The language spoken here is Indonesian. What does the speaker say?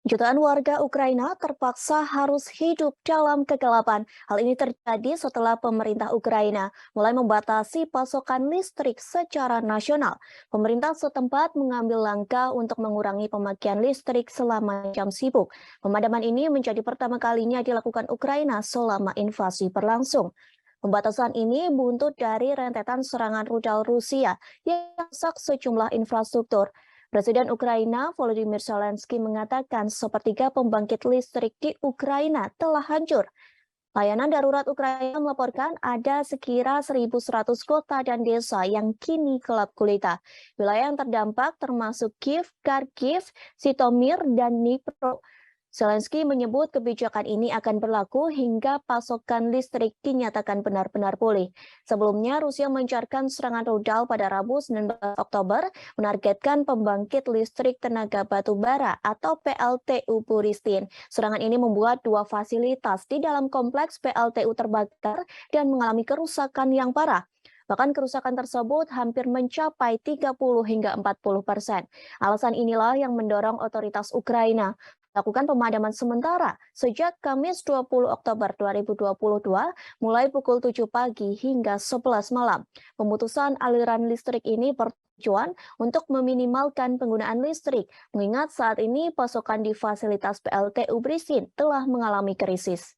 Jutaan warga Ukraina terpaksa harus hidup dalam kegelapan. Hal ini terjadi setelah pemerintah Ukraina mulai membatasi pasokan listrik secara nasional. Pemerintah setempat mengambil langkah untuk mengurangi pemakaian listrik selama jam sibuk. Pemadaman ini menjadi pertama kalinya dilakukan Ukraina selama invasi berlangsung. Pembatasan ini buntut dari rentetan serangan rudal Rusia yang merusak sejumlah infrastruktur. Presiden Ukraina Volodymyr Zelensky mengatakan sepertiga pembangkit listrik di Ukraina telah hancur. Layanan darurat Ukraina melaporkan ada sekira 1.100 kota dan desa yang kini gelap gulita. Wilayah yang terdampak termasuk Kiev, Kharkiv, Sitomir, dan Dnipro. Zelensky menyebut kebijakan ini akan berlaku hingga pasokan listrik dinyatakan benar-benar pulih. Sebelumnya, Rusia melancarkan serangan rudal pada Rabu 19 Oktober, menargetkan pembangkit listrik tenaga batu bara atau PLTU Buristin. Serangan ini membuat dua fasilitas di dalam kompleks PLTU terbakar dan mengalami kerusakan yang parah. Bahkan kerusakan tersebut hampir mencapai 30 hingga 40%. Alasan inilah yang mendorong otoritas Ukraina lakukan pemadaman sementara sejak Kamis 20 Oktober 2022 mulai pukul 7 pagi hingga 11 malam. Pemutusan aliran listrik ini bertujuan untuk meminimalkan penggunaan listrik, mengingat saat ini pasokan di fasilitas PLTU Brisin telah mengalami krisis.